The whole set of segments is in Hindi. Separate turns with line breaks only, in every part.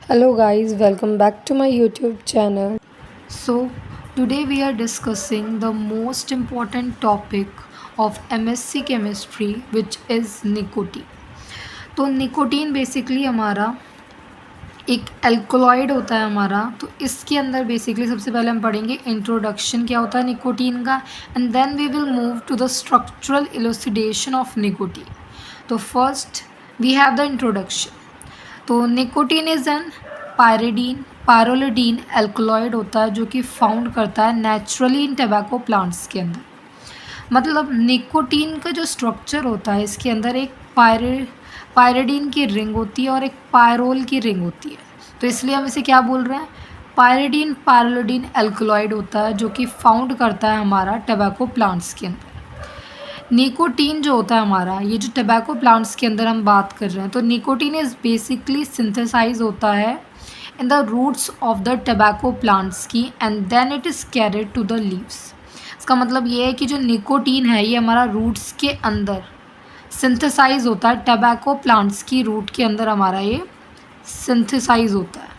Hello guys, welcome back to my YouTube channel. So, today we are discussing the most important topic of MSc chemistry which is nicotine. तो निकोटीन बेसिकली हमारा एक एल्कोलॉइड होता है हमारा। तो इसके अंदर बेसिकली सबसे पहले हम पढ़ेंगे इंट्रोडक्शन क्या होता है निकोटीन का, and then we will move to the structural elucidation of nicotine. तो first we have the introduction. तो nicotine is an pyrrolidine alkaloid होता है जो कि फाउंड करता है नेचुरली इन टबैको प्लांट्स के अंदर। मतलब निकोटीन का जो स्ट्रक्चर होता है इसके अंदर एक पायरिडीन की रिंग होती है और एक पायरोल की रिंग होती है। तो इसलिए हम इसे क्या बोल रहे हैं, पायरोलिडीन एल्कोलॉइड होता है जो कि फाउंड करता है हमारा टबैको प्लांट्स के अंदर। निकोटीन जो होता है हमारा, ये जो टबैको प्लांट्स के अंदर हम बात कर रहे हैं, तो निकोटीन इज़ बेसिकली सिंथेसाइज होता है in the roots of the tobacco plants की, and then it is carried to the leaves. इसका मतलब ये है कि जो निकोटीन है ये हमारा रूट्स के अंदर सिंथेसाइज होता है, टबैको प्लांट्स की रूट के अंदर हमारा ये सिंथेसाइज होता है,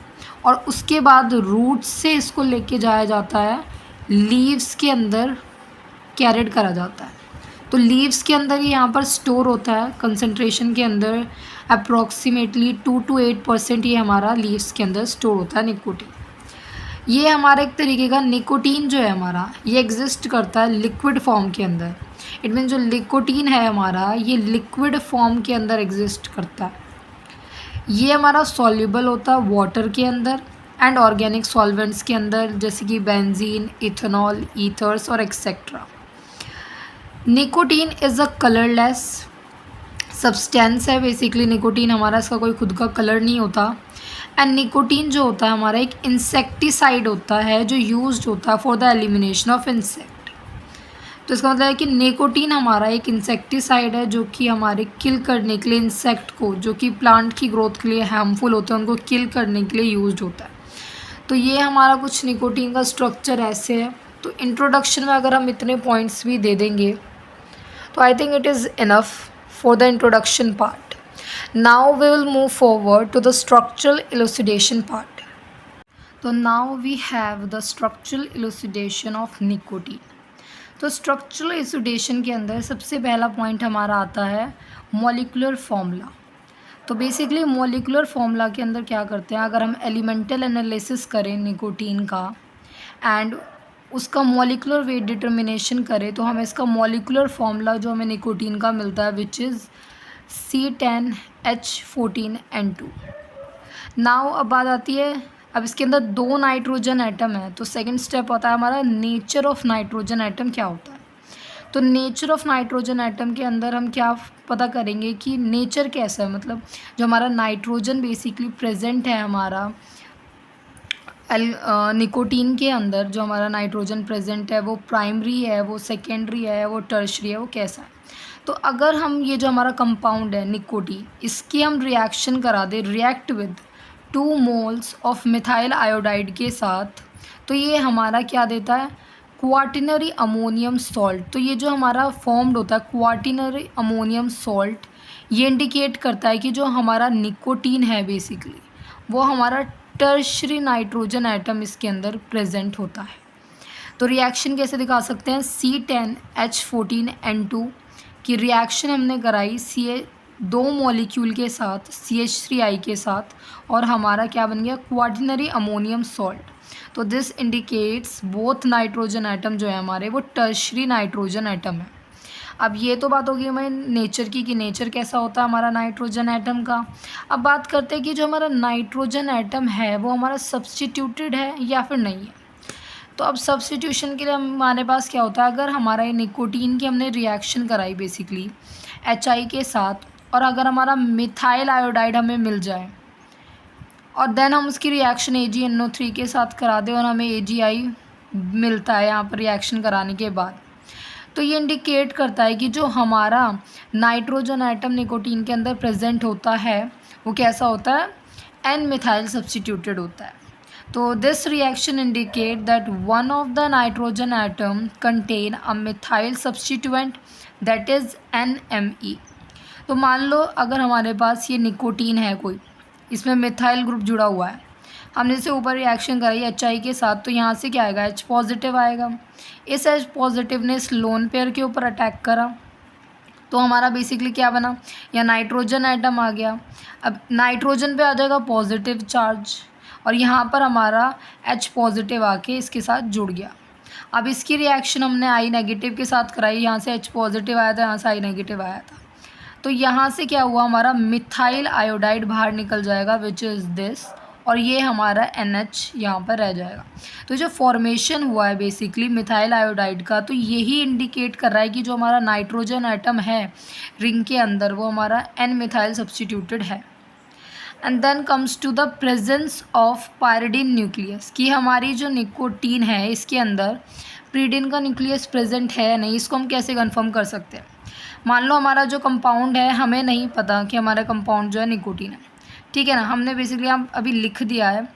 और उसके बाद रूट से इसको लेके जाया जाता है लीव्स के अंदर, कैरिड करा जाता है। तो लीव्स के अंदर ये यहाँ पर स्टोर होता है कंसंट्रेशन के अंदर, अप्रॉक्सीमेटली 2 to 8% ये हमारा लीव्स के अंदर स्टोर होता है निकोटीन। ये हमारा एक तरीके का निकोटीन जो है हमारा ये एग्जिस्ट करता है लिक्विड फॉर्म के अंदर। इट मीन जो निकोटीन है हमारा ये लिक्विड फॉर्म के अंदर एग्जिस्ट करता है। ये हमारा सॉल्युबल होता है वाटर के अंदर एंड ऑर्गेनिक सॉल्वेंट्स के अंदर, जैसे कि बेंजीन, इथेनॉल, ईथर्स और etcetera. Nicotine is a colourless substance है बेसिकली। निकोटीन हमारा, इसका कोई खुद का कलर नहीं होता। एंड निकोटीन जो होता है हमारा एक इंसेक्टिसाइड होता है जो यूज्ड होता है for the elimination of insect. तो इसका मतलब है कि निकोटीन हमारा एक इंसेक्टिसाइड है जो कि हमारे किल करने के लिए इंसेक्ट को, जो कि प्लांट की ग्रोथ के लिए हार्मफुल होते हैं, उनको किल करने के लिए यूज्ड होता है। तो ये हमारा कुछ निकोटीन का स्ट्रक्चर ऐसे है। तो इंट्रोडक्शन में अगर हम इतने पॉइंट्स भी दे देंगे तो I think it is enough for the introduction part. Now we will move forward to the structural elucidation part. So now we have the structural elucidation of nicotine. तो स्ट्रक्चरल इल्यूसिडेशन के अंदर सबसे पहला पॉइंट हमारा आता है मॉलिक्यूलर फॉर्मूला। तो बेसिकली मॉलिक्यूलर फॉर्मूला के अंदर क्या करते हैं, अगर हम एलिमेंटल एनालिसिस करें निकोटीन का एंड उसका मॉलिक्यूलर वेट डिटर्मिनेशन करें, तो हमें इसका मॉलिक्यूलर फॉर्मूला जो हमें निकोटीन का मिलता है विच इज़ C10H14N2। नाउ अब बात आती है, अब इसके अंदर 2 नाइट्रोजन एटम है, तो सेकंड स्टेप होता है हमारा नेचर ऑफ नाइट्रोजन एटम क्या होता है। तो नेचर ऑफ नाइट्रोजन एटम के अंदर हम क्या पता करेंगे कि नेचर कैसा है, मतलब जो हमारा नाइट्रोजन बेसिकली प्रेजेंट है हमारा निकोटीन के अंदर, जो हमारा नाइट्रोजन प्रेजेंट है वो प्राइमरी है, वो सेकेंडरी है, वो टर्शरी है, वो कैसा है। तो अगर हम ये जो हमारा कंपाउंड है निकोटीन, इसकी हम रिएक्शन करा दें, react with 2 moles of methyl iodide के साथ, तो ये हमारा क्या देता है, क्वार्टिनरी अमोनियम सॉल्ट। तो ये जो हमारा फॉर्म्ड होता है क्वार्टिनरी अमोनियम सॉल्ट, ये इंडिकेट करता है कि जो हमारा निकोटीन है बेसिकली वो हमारा टर्शरी नाइट्रोजन एटम इसके अंदर प्रेजेंट होता है। तो रिएक्शन कैसे दिखा सकते हैं, C10H14N2 की रिएक्शन हमने कराई दो मॉलिक्यूल के साथ CH3I के साथ, और हमारा क्या बन गया, क्वार्टिनरी अमोनियम सॉल्ट। तो this indicates both nitrogen atom जो है हमारे वो टर्शरी नाइट्रोजन एटम है। अब ये तो बात होगी हमारे नेचर की कि नेचर कैसा होता है हमारा नाइट्रोजन एटम का। अब बात करते हैं कि जो हमारा नाइट्रोजन एटम है वो हमारा सब्स्टिट्यूटेड है या फिर नहीं है। तो अब सब्स्टिट्यूशन के लिए हमारे पास क्या होता है, अगर हमारा ये निकोटीन की हमने रिएक्शन कराई बेसिकली HI के साथ, और अगर हमारा मिथाइल आयोडाइड हमें मिल जाए और देन हम उसकी रिएक्शन AgNO3 के साथ करा दें और हमें AgI मिलता है यहाँ पर रिएक्शन कराने के बाद, तो ये इंडिकेट करता है कि जो हमारा नाइट्रोजन एटम निकोटीन के अंदर प्रेजेंट होता है वो कैसा होता है, N मिथाइल सब्स्टिट्यूटेड होता है। तो this reaction indicate that one of the nitrogen atom contain a methyl substituent that is NMe। तो मान लो अगर हमारे पास ये निकोटीन है कोई, इसमें मिथाइल ग्रुप जुड़ा हुआ है। हमने इसे ऊपर रिएक्शन कराई HI के साथ, तो यहाँ से क्या आएगा, H पॉजिटिव आएगा। इस H पॉजिटिव ने इस लोन पेयर के ऊपर अटैक करा, तो हमारा बेसिकली क्या बना, या नाइट्रोजन एटम आ गया। अब नाइट्रोजन पे आ जाएगा पॉजिटिव चार्ज, और यहाँ पर हमारा H पॉजिटिव आके इसके साथ जुड़ गया। अब इसकी रिएक्शन हमने I नेगेटिव के साथ कराई, यहाँ से H पॉजिटिव आया था, यहाँ से I नेगेटिव आया था। तो यहाँ से क्या हुआ, हमारा मिथाइल आयोडाइड बाहर निकल जाएगा, विच इज़ दिस, और ये हमारा NH यहाँ पर रह जाएगा। तो जो फॉर्मेशन हुआ है बेसिकली मिथाइल आयोडाइड का, तो यही इंडिकेट कर रहा है कि जो हमारा नाइट्रोजन एटम है रिंग के अंदर, वो हमारा N मिथाइल सब्सटीट्यूटेड है। And then comes to the presence of pyridine nucleus, कि हमारी जो निकोटीन है इसके अंदर प्रीडिन का न्यूक्लियस प्रेजेंट है या नहीं, इसको हम कैसे कंफर्म कर सकते हैं। मान लो हमारा जो कंपाउंड है, हमें नहीं पता कि हमारा कंपाउंड जो है निकोटीन है, ठीक है ना, हमने बेसिकली हम अभी लिख दिया है।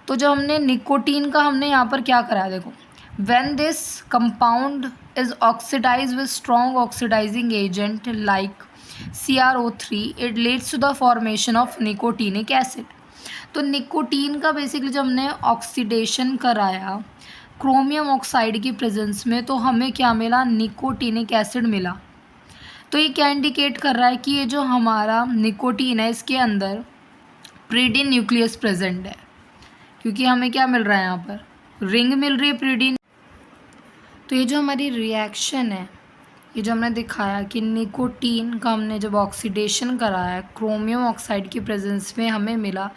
तो जो हमने निकोटीन का हमने यहाँ पर क्या करा है, देखो, when this compound is oxidise with strong oxidising agent like CrO3, it leads to the formation of nicotinic acid. तो निकोटीन का बेसिकली जब हमने ऑक्सीडेशन कराया क्रोमियम ऑक्साइड की प्रेजेंस में, तो हमें क्या मिला, निकोटीनिक एसिड मिला। तो ये क्या इंडिकेट कर रहा है कि ये जो हमारा निकोटीन है इसके अंदर प्रीडिन न्यूक्लियस प्रेजेंट है, क्योंकि हमें क्या मिल रहा है, यहाँ पर रिंग मिल रही है प्रीडिन। तो ये जो हमारी रिएक्शन है, ये जो हमने दिखाया कि निकोटीन का हमने जब ऑक्सीडेशन कराया क्रोमियम ऑक्साइड की प्रेजेंस में, हमें मिला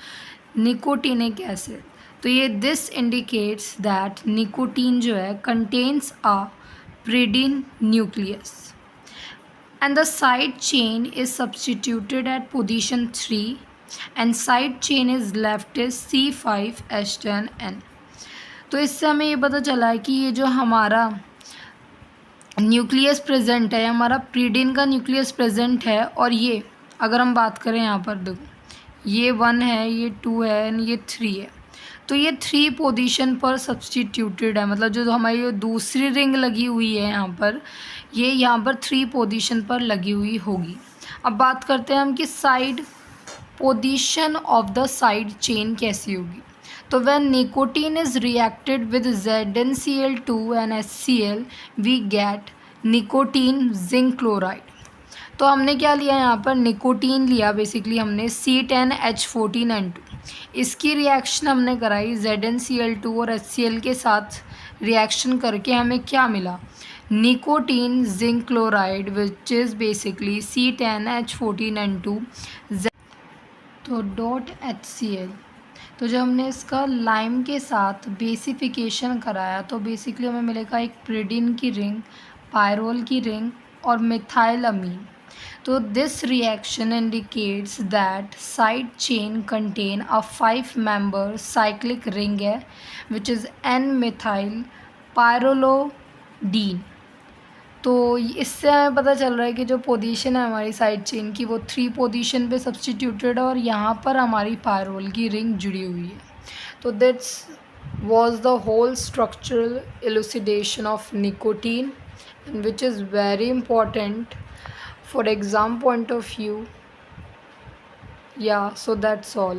निकोटीनिक एसिड। तो ये दिस इंडिकेट्स दैट निकोटीन जो है contains a pyridine nucleus and the side chain is substituted at position 3 and side chain is left is C5H10N। तो इससे हमें ये पता चला है कि ये जो हमारा न्यूक्लियस प्रेजेंट है, हमारा प्रीडिन का न्यूक्लियस प्रेजेंट है, और ये अगर हम बात करें यहाँ पर देखो, ये 1 है, ये 2 है एंड ये 3 है। तो ये 3 पोजीशन पर सब्सटीट्यूटेड है, मतलब जो हमारी जो दूसरी रिंग लगी हुई है यहाँ पर, ये यहाँ पर 3 पोजीशन पर लगी हुई होगी। अब बात करते हैं हम कि side position of the side chain कैसी होगी। तो when nicotine is reacted with ZnCl2 and HCl we get nicotine zinc chloride. तो हमने क्या लिया यहाँ पर, निकोटीन लिया, बेसिकली हमने C10H14N2, इसकी रिएक्शन हमने कराई ZnCl2 और HCl के साथ रिएक्शन करके हमें क्या मिला, nicotine zinc chloride which is basically C10H14N2 तो .HCl। तो जब हमने इसका लाइम के साथ बेसिफिकेशन कराया, तो बेसिकली हमें मिलेगा एक प्रीडिन की रिंग, पायरोल की रिंग और मिथाइल अमीन। तो this reaction indicates that side chain contain a 5 member cyclic ring है विच इज़ N मिथाइल पायरोलोडीन। तो इससे हमें पता चल रहा है कि जो पोजीशन है हमारी साइड चेन की, वो 3 पोजीशन पे सब्सटीट्यूटेड है, और यहाँ पर हमारी पायरोल की रिंग जुड़ी हुई है। तो that's was the whole structural elucidation of nicotine, which is very important for exam point of view. Yeah, so that's all.